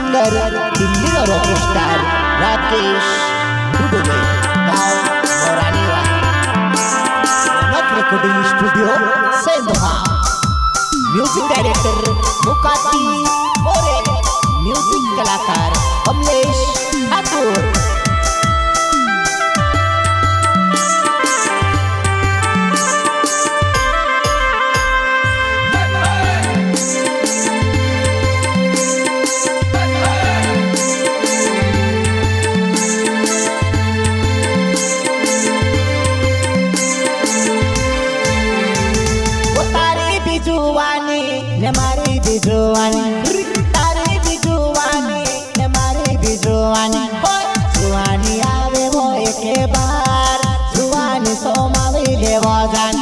singer Delhi का Rockstar Rakesh Dubey गाँव Moraniva recording studio Sendhwa music director Mukati More music कलाकार कमलेश ठाकुर मारी बिजुआनी तारी बिजुआनी ने मारी बिजुआनी जुआनी आवे वो एक बार जुआनी सोमाली लेवा जान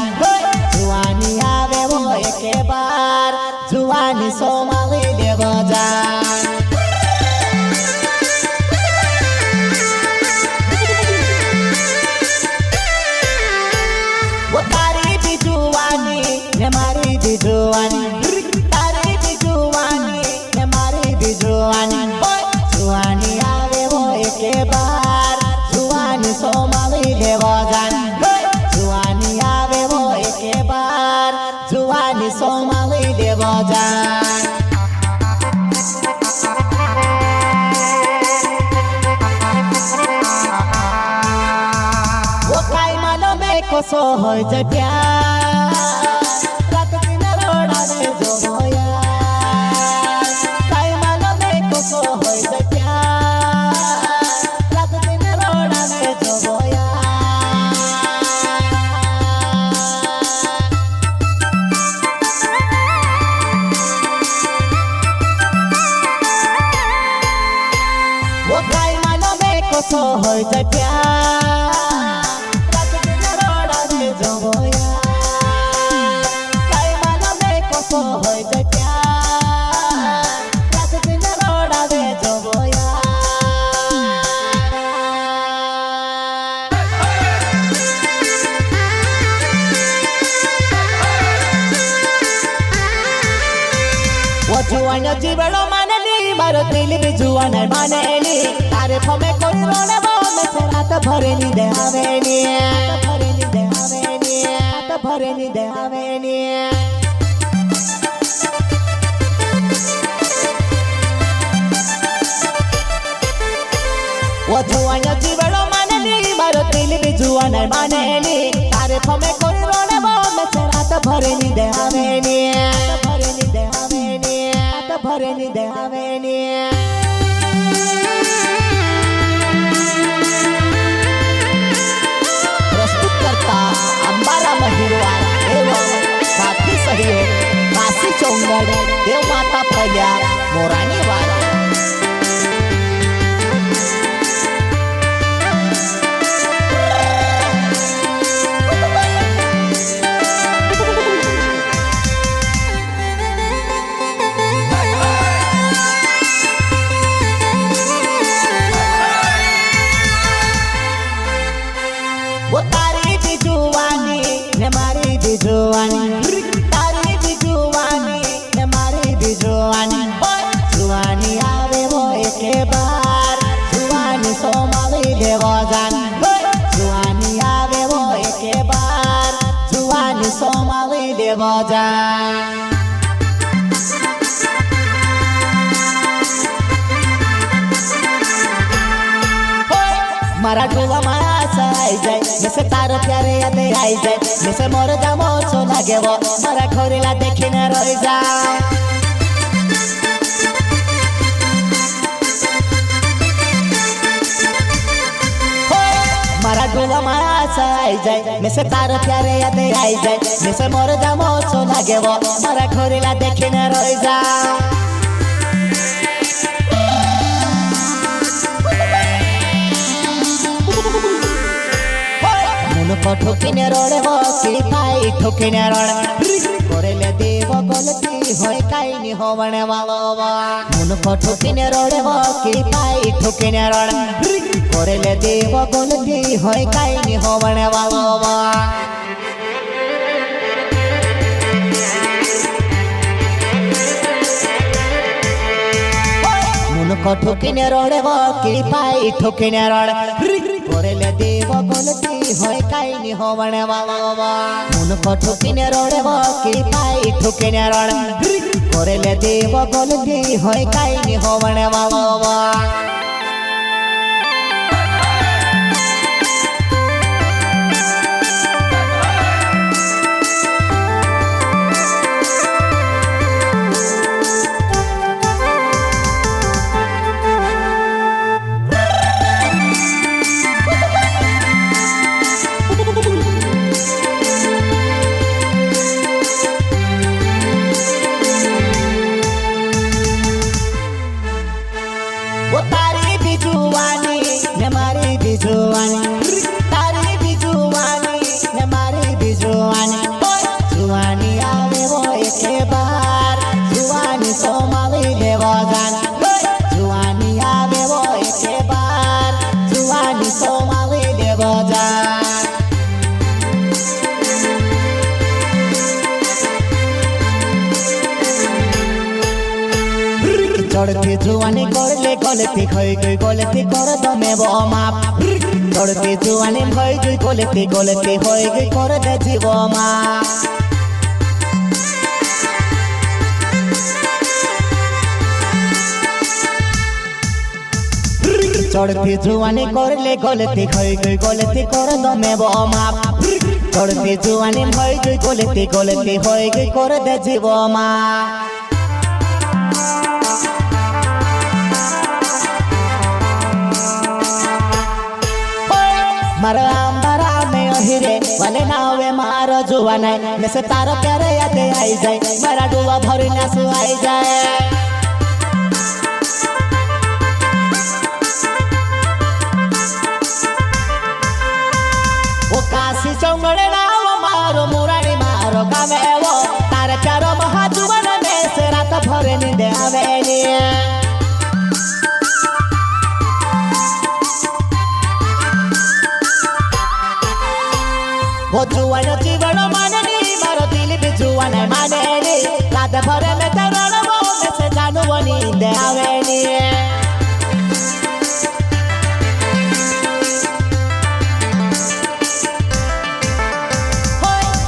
जुआनी आवे वो एक बार जुआनी सोमाली लेवा जान वो तारी बिजुआनी ने मारी बिजुआनी जुआनी आवे वो एक बार जुआनी सोमाली लेवा जान जुआनी आवे वो एक बार जुआनी सोमाली लेवा जान वो काई मानो में कोसो हो जाए प्यार रात दिन रोड़ा में जो होया so hoy jaye pyar rat din roda de joya kai mano me ko so hoy jaye pyar rat din roda de joya wo juana jibalo manali maro dil be juana manali तारे फमे कोई रोने वो मैं तेरा तो भरे नहीं दे आवेनी तो भरे नहीं दे आवेनी तो भरे नहीं दे आवेनी वो जुआना जीवड़ो मानेली मारो दिल भी जुआना मानेली तारे फमे कोई रोने वो मैं तेरा तो भरे नहीं दे आवेनी तो भरे नहीं दे आवेनी तो भरे नहीं दे आवेनी अंबारा महिरवार एवं साथी सहयोग काशी चौंगड़ देव माता प्रज्ञा मोरानीवार वो तारी बिजुआनी ने मारी बिजुआनी तारी बिजुआनी ने मारी बिजुआनी जुआनी आवे वो एक बार जुआनी सोमाली लेवा जान जुआनी आवे वो एक बार जुआनी सोमाली लेवा जान मारा डोला मारा आई जाए जैसे तार प्यारे याद आई जाए जैसे मोर जामो सो लागे वो मारा खोरीला देखी न रोई जा मारा डोला मारा आई जाए जैसे तार प्यारे याद आई जाए जैसे मोर जामो सो लागे वो मारा खोरीला देखी न रोई जा ठोकिने रोड़े हो सिपाही ठोकिने रोड़े कोरेले देव गलती होय काई नि होवणे वालो मुन को ठोकिने रोड़े हो सिपाही ठोकिने रोड़े कोरेले देव गलती होय काई नि होवणे वालो ঠকিনে রড়ে কি পাই ঠকিনে রড় করেলে দেব গলতি হয় কাইনি হবনে বাবা মন ঠকিনে রড়ে কি পাই ঠকিনে রড় করেলে দেব গলতি হয় কাইনি হবনে বাবা वो तारी भी जुवानी ने मारी भी जुवानी तारी भी जुवानी ने मारी भी जुवानी जुवानी आवे वो एक बार जुवानी सोमावी देवो जान जुवानी आवे वो एक बार जुवानी सोमावी देवो जान चढ़ती जुआनी करले गलती खई गई गलती कर दमे माप चढ़ती जुआनी भई गई गलती गलती होई गई कर दे जीव माप चढ़ती जुआनी करले गलती खई गई गलती कर दमे माप चढ़ती जुआनी भई गई गलती गलती होई गई कर दे जीव माप मारो आंबरा में हिरे वाले नावे मारो जुआने में से तारो प्यारे याद आई जाए मेरा डुआ भरी ना सुहाई जाए वो काशी चौंगड़े नाव मारो मुरारी मारो गावे वो तारे प्यारो महा जुआने में से रात भरे नींद आवे नी वो जुआन जीवन माननी मारो दिल भी जुआन मानेनी रात भर में तरण वो में से जानू वो नींद आवेनी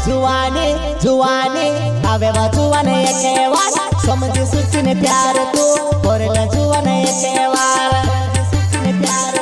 जुआनी जुआनी आवे वो जुआन एके वार समझ सुचिन प्यार तू करले जुआन एके वार समझ सुचिन प्यार